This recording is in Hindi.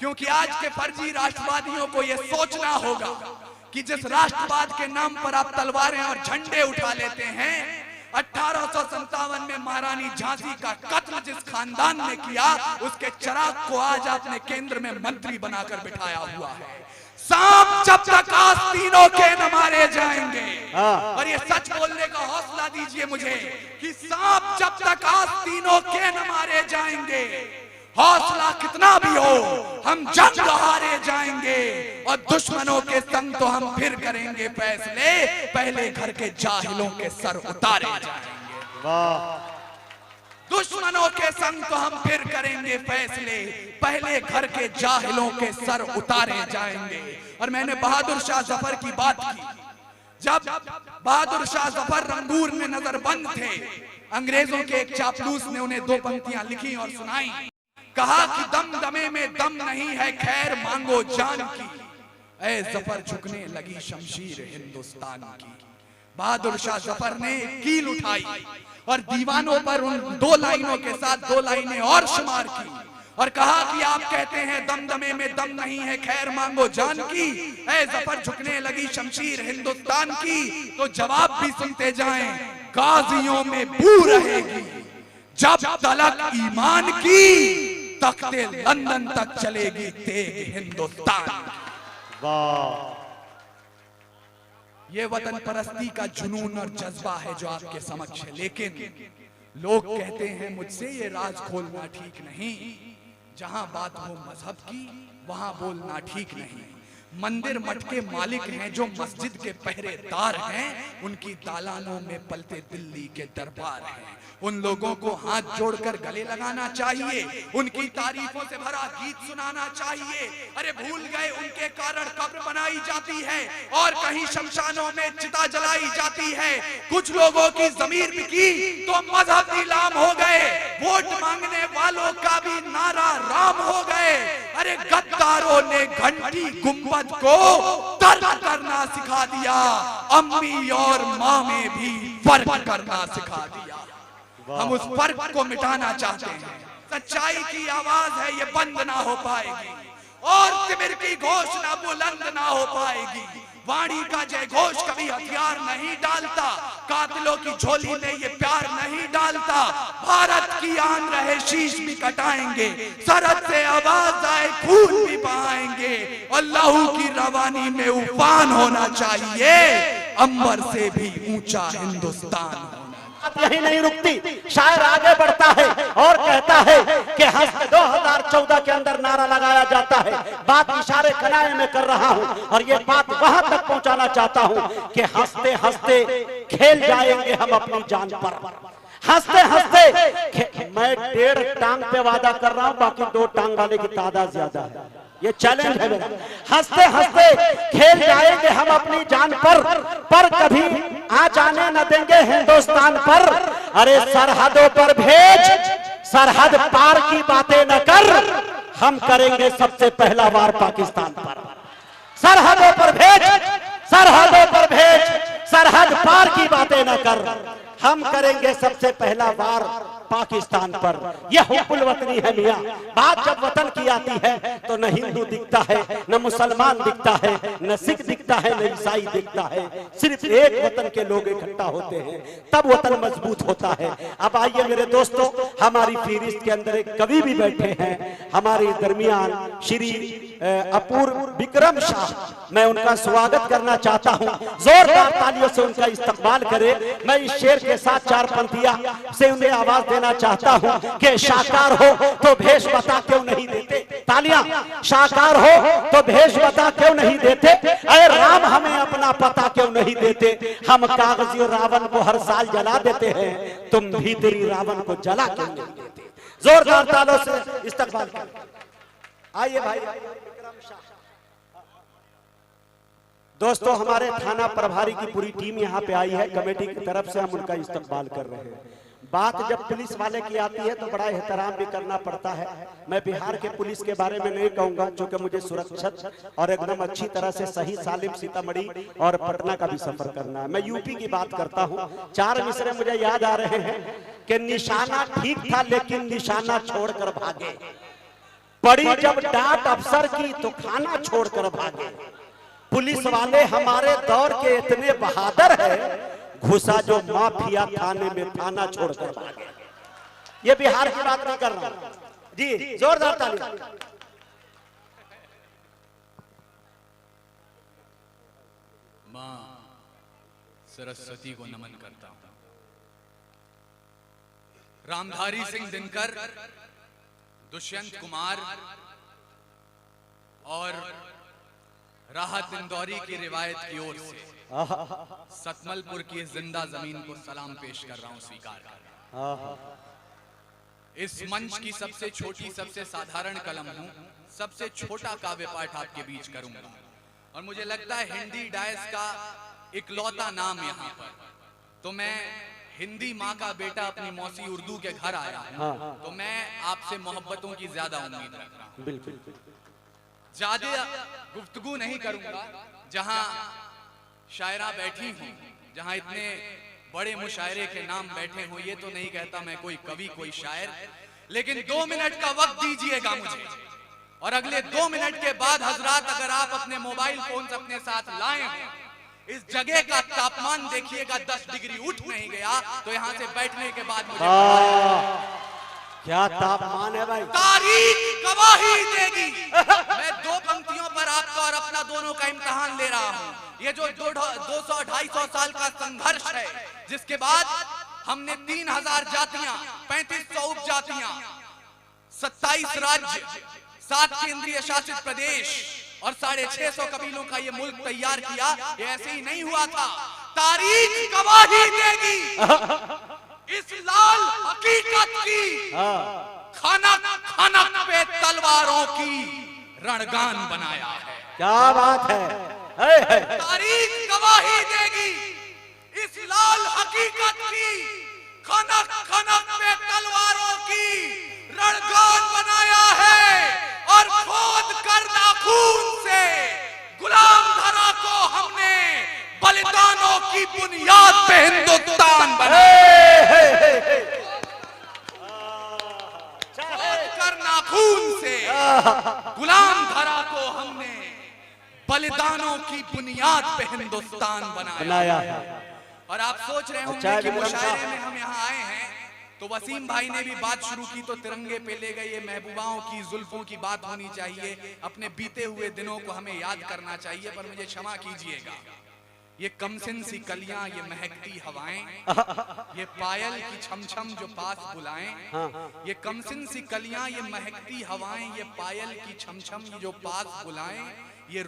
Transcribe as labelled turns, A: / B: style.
A: क्योंकि आज के फर्जी राष्ट्रवादियों को यह सोचना होगा कि जिस राष्ट्रवाद के नाम पर आप तलवारें और झंडे उठा लेते हैं, 1857 में महारानी झांसी का कत्ल जिस खानदान ने किया, उसके चिराग को आज आपने केंद्र में मंत्री बनाकर बिठाया हुआ है। सांप जब तक आस्तीनों के न मारे जाएंगे, और ये सच बोलने का हौसला दीजिए मुझे कि सांप जब तक आस्तीनों के न मारे जाएंगे, हौसला कितना भी हो, हम जंग हारे जाएंगे और दुश्मनों के संग तो हम फिर करेंगे फैसले, पहले घर के जाहिलों के सर उतारे जाएंगे। दुश्मनों के संग तो हम फिर करेंगे फैसले, पहले घर के जाहिलों के सर उतारे जाएंगे। और मैंने बहादुर शाह जफर की बात की। जब बहादुर शाह जफर रंगूर में नजरबंद थे, अंग्रेजों के एक चापलूस ने उन्हें 2 पंक्तियां लिखी और सुनाई। कहा कि दमदमे में दम नहीं है, खैर मांगो जान की, ऐ जफर झुकने लगी शमशीर हिंदुस्तान की। बहादुर शाह जफर ने कील उठाई और दीवानों पर उन 2 लाइनों के साथ 2 लाइनें और शुमार की और कहा कि आप कहते हैं दमदमे में दम नहीं है, खैर मांगो जान की, ऐ जफर झुकने लगी शमशीर हिंदुस्तान की। तो जवाब भी सुनते जाएं, गाजियों में बू रहेगी जब तलक ईमान की, तख्ते लंदन तक चलेगी तेग हिंदुस्तान।
B: वाह,
A: ये वतन परस्ती का जुनून और जज्बा है जो आपके समक्ष है। लेकिन लोग कहते हैं मुझसे ये राज खोलना ठीक नहीं, जहां बात हो मजहब की वहां बोलना ठीक नहीं। मंदिर मठ के मालिक हैं जो मस्जिद के पहरेदार हैं, उनकी दालानों में पलते दिल्ली के दरबार हैं। उन लोगों को हाथ जोड़कर गले लगाना चाहिए, उनकी तारीफों से भरा गीत सुनाना चाहिए। अरे भूल गए उनके कारण कब्र बनाई जाती है और कहीं शमशानों में चिता जलाई जाती है। कुछ लोगों की जमीर बिकी तो मजहब नीलाम हो गए, वोट मांगने वालों का भी नारा राम हो गए। अरे गद्दारों ने घंटी गुंबद को तर्क करना सिखा दिया, अम्मी और माँ में भी फर्क करना सिखा दिया। हम उस फर्क को मिटाना चाहते हैं। सच्चाई की आवाज है, ये बंद ना हो पाएगी और तिमिर की घोषणा बुलंद ना हो पाएगी। वाणी का जय घोष कभी हथियार नहीं डालता, कातिलों की झोली में ये प्यार नहीं डालता। भारत की आन रहे शीश भी कटाएंगे, सरहद से आवाज आए खून भी बहाएंगे और लहू की रवानी में उफान होना चाहिए, अंबर से भी ऊंचा हिंदुस्तान।
B: यही नहीं रुकती, शायर आगे बढ़ता है और कहता है कि हस्ते 2014 के अंदर नारा लगाया जाता है। बात इशारे कनाए में कर रहा हूं और ये बात वहां तक पहुंचाना चाहता हूं कि हंसते हंसते खेल जाएंगे हम अपनी जान पर। हंसते हंसते मैं 1.5 टांग पे वादा कर रहा हूं, बाकी 2 टांग वाले की तादाद ज्यादा है, ये चैलेंज है मेरा। हंसते हंसते खेल जाएंगे हम अपनी जान पर कभी आ जाने न देंगे हिंदुस्तान पर। अरे सरहदों पर भेज, सरहद पार की बातें न कर, हम करेंगे सबसे पहला वार पाकिस्तान पर। सरहदों पर भेज, सरहदों पर भेज, सरहद पार की बातें न कर, हम करेंगे सबसे पहला वार पाकिस्तान पर। यह हुब्बुल वतनी है मियां। बात जब वतन की आती है तो न हिंदू दिखता है, न मुसलमान दिखता है, न सिख दिखता है, न ईसाई दिखता है। सिर्फ एक वतन के लोग इकट्ठा होते हैं, तब वतन मजबूत होता है। अब आइए मेरे दोस्तों, हमारी फहरिस्त के अंदर एक कवि भी बैठे हैं हमारे दरमियान, श्री अपूर्व विक्रम शाह। मैं उनका स्वागत करना चाहता हूं, जोरदार तालियों से उनका इस्तकबाल करें। मैं इस शेर के साथ 4 पंक्तियां से उन्हें आवाज देना चाहता हूं कि शाकार हो तो भेष बता क्यों नहीं देते। तालियां। शाकार हो तो भेष बता क्यों नहीं देते, अरे राम हमें अपना पता क्यों नहीं देते। हम कागजी रावण को हर साल जला देते हैं, तुम भीतरी रावण को जला क्यों नहीं देते। जोरदार तालियों से इस्तकबाल करें। आइए भाई। दोस्तों, हमारे थाना प्रभारी की पूरी टीम यहाँ पे आई है, कमेटी की तरफ से हम उनका इस्तकबाल कर रहे हैं। बात जब पुलिस वाले की आती है तो बड़ा एहतराम भी करना पड़ता है। मैं बिहार के पुलिस के बारे में नहीं कहूंगा, क्योंकि मुझे सुरक्षित और एकदम अच्छी तरह से सही सालिम सीतामढ़ी और पटना का भी सफर करना है। मैं यूपी की बात करता हूं। 4 मिसरे मुझे याद आ रहे हैं कि निशाना ठीक था लेकिन निशाना छोड़कर भागे। पड़ी जब डांट अफसर की तो खाना छोड़कर भागे। पुलिस वाले हमारे दौर के इतने बहादुर है, घुसा जो माफिया थाने में थाना छोड़कर भागे। ये बिहार की बात नहीं कर रहा हूं जी, जोरदार ताली।
A: मां सरस्वती को नमन करता हूं। रामधारी सिंह दिनकर, दुष्यंत कुमार और राहत इंदौरी की रिवायत की ओर से सतमलपुर की जिंदा जमीन को सलाम पेश कर रहा हूं, स्वीकार कर रहा हूं। इस मंच की सबसे छोटी, सबसे साधारण कलम हूं, सबसे छोटा काव्य पाठ आपके बीच करूंगा और मुझे लगता है हिंदी डायस का इकलौता नाम यहाँ पर। तो मैं हिंदी माँ का बेटा अपनी मौसी उर्दू के घर आया हूं, तो मैं आपसे मोहब्बतों की ज्यादा उम्मीद रख रहा हूं।
B: बिल्कुल
A: ज्यादा गुफ्तगू नहीं करूंगा। जहां शायरा बैठी हूं, जहां इतने बड़े मुशायरे के नाम बैठे हो, ये तो नहीं कहता मैं कोई कवि कोई शायर, लेकिन 2 मिनट का वक्त दीजिएगा मुझे और अगले 2 मिनट के बाद हजरात अगर आप अपने मोबाइल फोन अपने साथ लाए हैं, इस जगह का तापमान देखिएगा 10 डिग्री उठ नहीं गया तो यहां से बैठने के बाद मुझे
B: क्या तापमान है भाई,
A: तारीख गवाही देगी। मैं 2 पंक्तियों पर आपका और अपना दोनों का इम्तिहान ले रहा हूं। ये जो 200-250 साल का संघर्ष है, जिसके बाद हमने 3000 जातियां, 3500 उपजातियां, 27 राज्य, 7 केंद्रीय शासित प्रदेश और 650 कबीलों का ये मुल्क तैयार किया। ये ऐसे ही नहीं हुआ था, तारीख गवाही देगी। इस लाल हकीकत की खाना खाना पे तलवारों की रणगान बनाया है।
B: क्या बात है,
A: तारीख गवाही देगी। इस लाल हकीकत की खाना खाना पे तलवारों की रणगान बनाया है और खोद कर नाखून से गुलाम धरा को हमने बलिदानों की बुनियाद पे हिंदुस्तान बनाया। खोद कर नाखून से गुलाम धरा को हमने बलिदानों की बुनियाद पे हिंदुस्तान बनाया है। और आप सोच रहे होंगे कि मुशायरे में हम यहाँ आए हैं तो वसीम भाई ने भी बात शुरू की तो तिरंगे पे ले गए। ये महबूबाओं की जुल्फों की बात होनी चाहिए, अपने बीते हुए दिनों को हमें याद करना चाहिए। पर मुझे क्षमा कीजिएगा, ये कमसिन सी कलियां, ये महकती हवाएं, ये पायल की छमछम जो पास बुलाएं, ये कमसिन सी कलियां, ये महकती हवाएं, ये पायल की छमछम जो पास बुलाएं, ये